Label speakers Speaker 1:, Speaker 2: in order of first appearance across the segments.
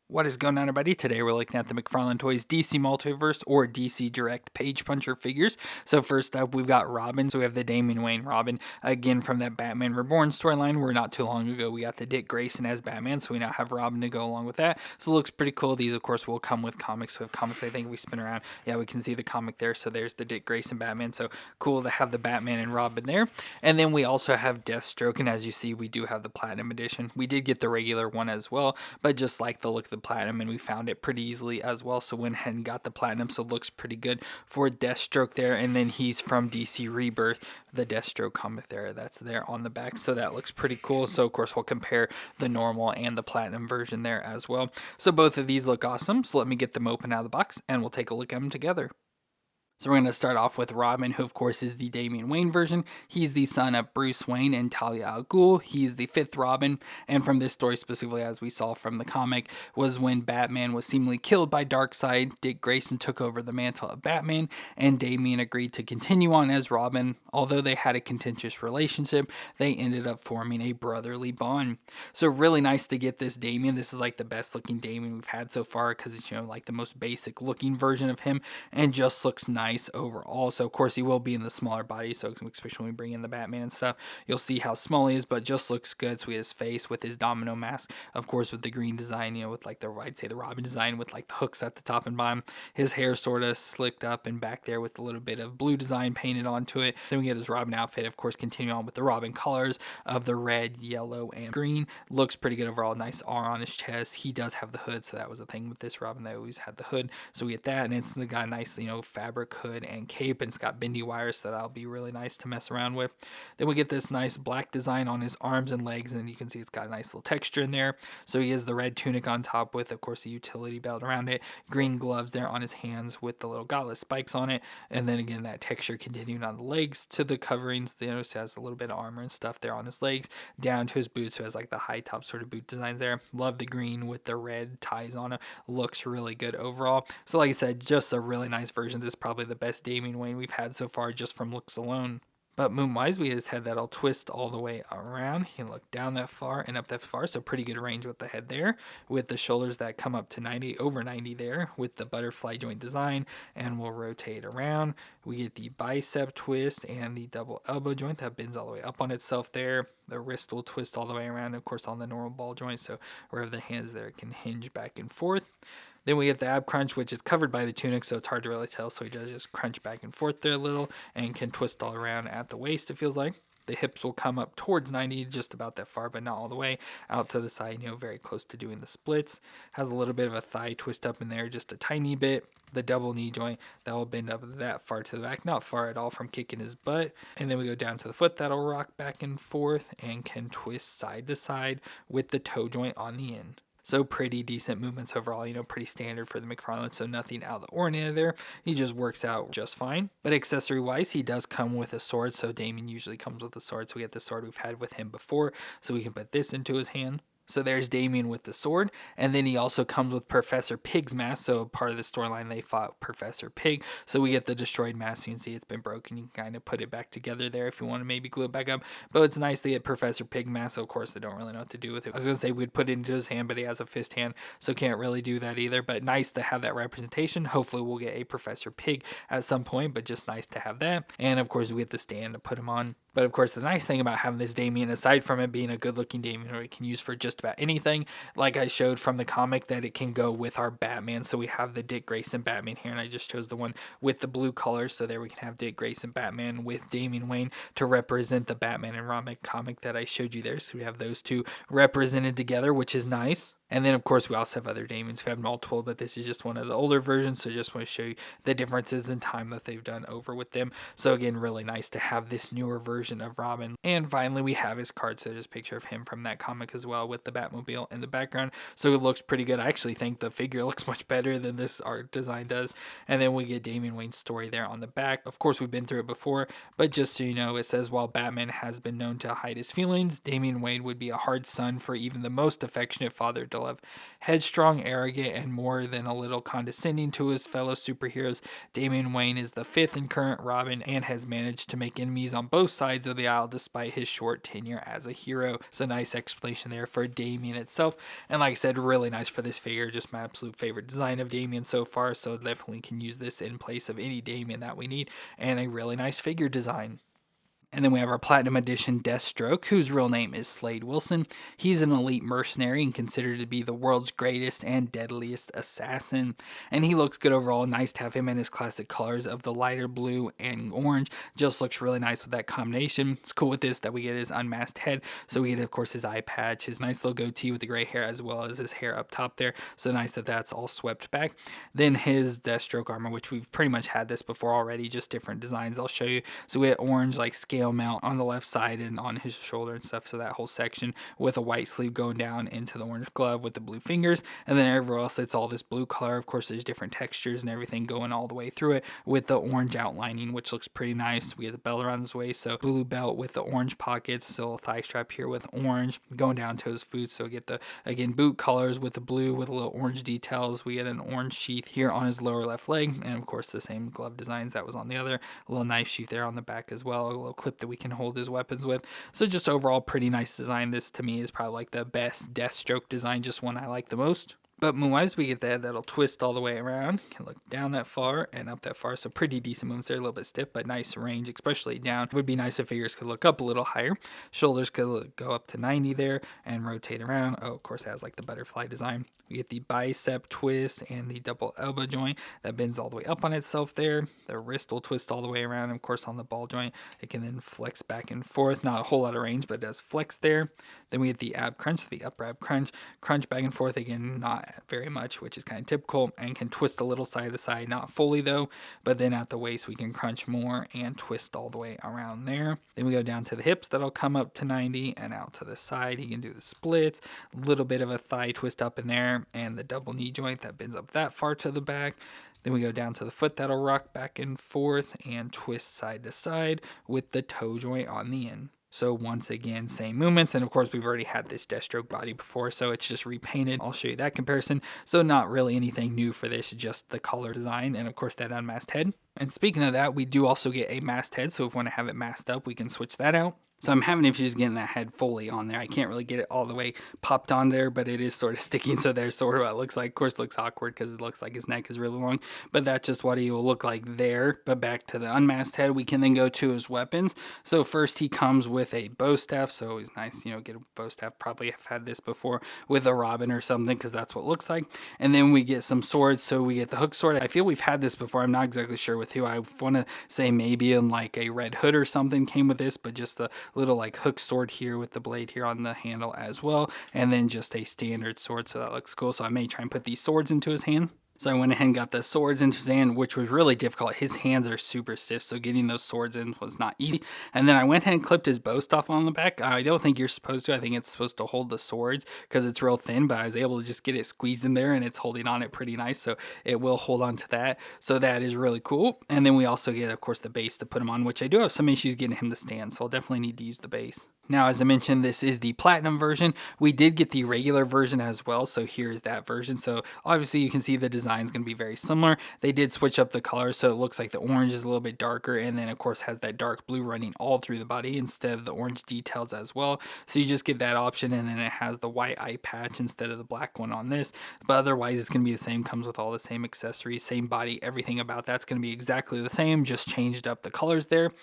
Speaker 1: What is going on, everybody? Today we're looking at the McFarlane Toys DC Multiverse or DC Direct Page Puncher figures. So first up, we've got Robin. So we have the Damian Wayne Robin, again from that Batman Reborn storyline, where not too long ago we got the Dick Grayson as Batman, so we now have Robin to go along with that. So it looks pretty cool. These, of course, will come with comics. So we have comics, I think, we spin around. Yeah, we can see the comic there. So there's the Dick Grayson Batman. So cool to have the Batman and Robin there. And then we also have Deathstroke, and as you see, we do have the Platinum Edition. We did get the regular one as well, but just like the look of the Platinum, and we found it pretty easily as well, so went ahead and got the Platinum. So it looks pretty good for Deathstroke there. And then he's from DC Rebirth, the Deathstroke comic there, that's there on the back, so that looks pretty cool. So of course we'll compare the normal and the Platinum version there as well. So both of these look awesome, so let me get them open out of the box and we'll take a look at them together. So we're going to start off with Robin, who of course is the Damian Wayne version. He's the son of Bruce Wayne and Talia al Ghul. He's the fifth Robin, and from this story specifically, as we saw from the comic, was when Batman was seemingly killed by Darkseid. Dick Grayson took over the mantle of Batman, and Damian agreed to continue on as Robin. Although they had a contentious relationship, they ended up forming a brotherly bond. So really nice to get this Damian. This is like the best looking Damian we've had so far, because it's, like the most basic looking version of him, and just looks nice overall. So of course he will be in the smaller body, so especially when we bring in the Batman and stuff, you'll see how small he is, but just looks good. So his face with his domino mask, of course with the green design, with like I'd say the Robin design with like the hooks at the top and bottom. His hair sort of slicked up and back there with a little bit of blue design painted onto it. Then we get his Robin outfit, of course, continue on with the Robin colors of the red, yellow, and green. Looks pretty good overall. Nice R on his chest. He does have the hood, so that was the thing with this Robin, they always had the hood, so we get that. And it's got a nice fabric hood and cape, and it's got bendy wires, so that'll be really nice to mess around with. Then we get this nice black design on his arms and legs, and you can see it's got a nice little texture in there. So he has the red tunic on top with, of course, a utility belt around it, green gloves there on his hands with the little gauntlet spikes on it, and then again that texture continuing on the legs to the coverings. He has a little bit of armor and stuff there on his legs down to his boots, so has like the high top sort of boot designs there. Love the green with the red ties on it. Looks really good overall. So like I said, just a really nice version. This is probably the best Damian Wayne we've had so far just from looks alone. But moon-wise, we just had that all twist all the way around. He can look down that far and up that far, so pretty good range with the head there, with the shoulders that come up to 90, over 90 there, with the butterfly joint design, and we'll rotate around. We get the bicep twist and the double elbow joint that bends all the way up on itself there. The wrist will twist all the way around, of course, on the normal ball joint, so wherever the hands there can hinge back and forth. Then we get the ab crunch, which is covered by the tunic, so it's hard to really tell. So he does just crunch back and forth there a little and can twist all around at the waist, it feels like. The hips will come up towards 90, just about that far, but not all the way. Out to the side, very close to doing the splits. Has a little bit of a thigh twist up in there, just a tiny bit. The double knee joint, that will bend up that far to the back, not far at all from kicking his butt. And then we go down to the foot, that'll rock back and forth and can twist side to side with the toe joint on the end. So pretty decent movements overall, pretty standard for the McFarlane, so nothing out of the ordinary there. He just works out just fine. But accessory-wise, he does come with a sword, so Damian usually comes with a sword, so we get the sword we've had with him before, so we can put this into his hand. So there's Damian with the sword, and then he also comes with Professor Pig's mask. So part of the storyline, they fought Professor Pig. So we get the destroyed mask. You can see it's been broken. You can kind of put it back together there if you want to maybe glue it back up. But it's nice to get Professor Pig mask. So of course, they don't really know what to do with it. I was going to say we'd put it into his hand, but he has a fist hand, so can't really do that either. But nice to have that representation. Hopefully we'll get a Professor Pig at some point, but just nice to have that. And of course, we get the stand to put him on. But of course, the nice thing about having this Damian, aside from it being a good-looking Damian, or it can use for just about anything, like I showed from the comic, that it can go with our Batman. So we have the Dick Grayson Batman here, and I just chose the one with the blue colors. So there we can have Dick Grayson Batman with Damian Wayne to represent the Batman and Robin comic that I showed you there. So we have those two represented together, which is nice. And then, of course, we also have other Damians. We have multiple, but this is just one of the older versions, so just want to show you the differences in time that they've done over with them. So again, really nice to have this newer version of Robin. And finally, we have his card, so just a picture of him from that comic as well with the Batmobile in the background. So it looks pretty good. I actually think the figure looks much better than this art design does. And then we get Damian Wayne's story there on the back. Of course, we've been through it before, but just so you know, it says, while Batman has been known to hide his feelings, Damian Wayne would be a hard son for even the most affectionate father to still have headstrong, arrogant, and more than a little condescending to his fellow superheroes. Damian Wayne is the 5th and current Robin and has managed to make enemies on both sides of the aisle despite his short tenure as a hero. So nice explanation there for Damian itself. And like I said, really nice for this figure. Just my absolute favorite design of Damian so far. So definitely can use this in place of any Damian that we need. And a really nice figure design. And then we have our Platinum Edition Deathstroke, whose real name is Slade Wilson. He's an elite mercenary and considered to be the world's greatest and deadliest assassin. And he looks good overall. Nice to have him in his classic colors of the lighter blue and orange. Just looks really nice with that combination. It's cool with this that we get his unmasked head. So we get, of course, his eye patch, his nice little goatee with the gray hair, as well as his hair up top there. So nice that that's all swept back. Then his Deathstroke armor, which we've pretty much had this before already, just different designs I'll show you. So we have orange, like scale mount on the left side and on his shoulder and stuff, so that whole section with a white sleeve going down into the orange glove with the blue fingers, and then everywhere else it's all this blue color. Of course, there's different textures and everything going all the way through it with the orange outlining, which looks pretty nice. We have the belt around his waist, so blue belt with the orange pockets, still a thigh strap here with orange going down to his boots. So we get the, again, boot colors with the blue with a little orange details. We get an orange sheath here on his lower left leg, and of course the same glove designs that was on the other. A little knife sheath there on the back as well, a little clip that we can hold his weapons with. So just overall pretty nice design. This to me is probably like the best Deathstroke design, just one I like the most. But moonwise, we get that'll twist all the way around. Can look down that far and up that far. So pretty decent movements there, a little bit stiff, but nice range, especially down. It would be nice if figures could look up a little higher. Shoulders could go up to 90 there and rotate around. Oh, of course, it has like the butterfly design. We get the bicep twist and the double elbow joint that bends all the way up on itself there. The wrist will twist all the way around. And of course, on the ball joint, it can then flex back and forth. Not a whole lot of range, but it does flex there. Then we get the ab crunch, the upper ab crunch back and forth. Again, not very much, which is kind of typical, and can twist a little side to side, not fully though, but then at the waist we can crunch more and twist all the way around there. Then we go down to the hips, that'll come up to 90 and out to the side. He can do the splits, a little bit of a thigh twist up in there, and the double knee joint that bends up that far to the back. Then we go down to the foot, that'll rock back and forth and twist side to side with the toe joint on the end. So once again, same movements, and of course we've already had this Deathstroke body before, so it's just repainted. I'll show you that comparison. So not really anything new for this, just the color design, and of course that unmasked head. And speaking of that, we do also get a masked head, so if we want to have it masked up, we can switch that out. So I'm having issues getting that head fully on there. I can't really get it all the way popped on there, but it is sort of sticking. So there's sort of what it looks like. Of course, it looks awkward because it looks like his neck is really long, but that's just what he will look like there. But back to the unmasked head, we can then go to his weapons. So first he comes with a bow staff. So it's nice, get a bow staff. Probably have had this before with a Robin or something because that's what it looks like. And then we get some swords. So we get the hook sword. I feel we've had this before. I'm not exactly sure with who. I want to say maybe in like a Red Hood or something came with this, but just the little like hook sword here with the blade here on the handle as well, and then just a standard sword, so that looks cool. So I may try and put these swords into his hand. So I went ahead and got the swords into his hand, which was really difficult. His hands are super stiff, so getting those swords in was not easy. And then I went ahead and clipped his bow staff on the back. I don't think you're supposed to. I think it's supposed to hold the swords because it's real thin, but I was able to just get it squeezed in there, and it's holding on it pretty nice, so it will hold on to that. So that is really cool. And then we also get, of course, the base to put him on, which I do have some issues getting him to stand, so I'll definitely need to use the base. Now, as I mentioned, this is the Platinum version. We did get the regular version as well, so here's that version. So obviously you can see the design is going to be very similar. They did switch up the color, so it looks like the orange is a little bit darker, and then of course has that dark blue running all through the body instead of the orange details as well. So you just get that option, and then it has the white eye patch instead of the black one on this. But otherwise it's going to be the same, comes with all the same accessories, same body, everything about that's going to be exactly the same, just changed up the colors there.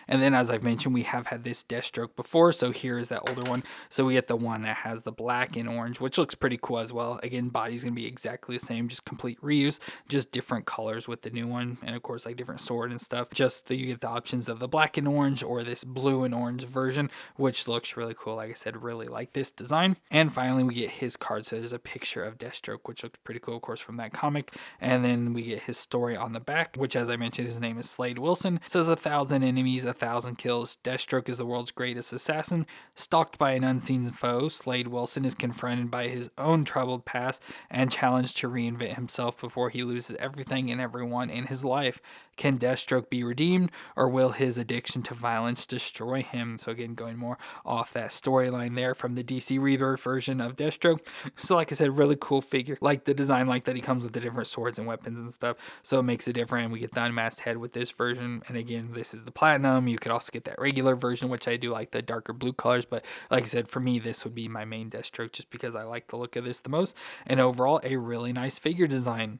Speaker 1: And then as I've mentioned, we have had this Deathstroke before, so here is that older one. So we get the one that has the black and orange, which looks pretty cool as well. Again, body's gonna be exactly the same, just complete reuse, just different colors with the new one, and of course like different sword and stuff. Just that you get the options of the black and orange or this blue and orange version, which looks really cool. Like I said, really like this design. And finally we get his card. So there's a picture of Deathstroke, which looks pretty cool, of course, from that comic. And then we get his story on the back, which, as I mentioned, his name is Slade Wilson. It says 1,000 enemies, 1,000 kills. Deathstroke is the world's greatest assassin. Stalked by an unseen foe, Slade Wilson is confronted by his own troubled past and challenged to reinvent himself himself before he loses everything and everyone in his life. Can Deathstroke be redeemed, or will his addiction to violence destroy him? So again, going more off that storyline there from the DC Rebirth version of Deathstroke. So like I said, really cool figure. Like the design, like that he comes with the different swords and weapons and stuff. So it makes it different. We get the unmasked head with this version. And again, this is the platinum. You could also get that regular version, which I do like the darker blue colors. But like I said, for me, this would be my main Deathstroke just because I like the look of this the most. And overall, a really nice figure design.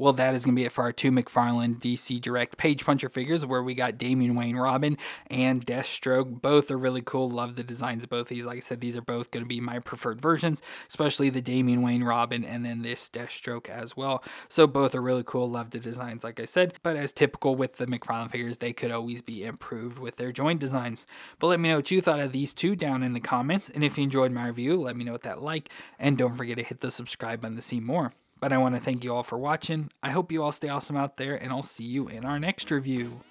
Speaker 1: Well, that is going to be it for our 2 McFarlane DC Direct Page Puncher figures, where we got Damian Wayne Robin and Deathstroke. Both are really cool. Love the designs of both these. Like I said, these are both going to be my preferred versions, especially the Damian Wayne Robin and then this Deathstroke as well. So both are really cool. Love the designs, like I said. But as typical with the McFarlane figures, they could always be improved with their joint designs. But let me know what you thought of these two down in the comments. And if you enjoyed my review, let me know with that like. And don't forget to hit the subscribe button to see more. But I want to thank you all for watching. I hope you all stay awesome out there, and I'll see you in our next review.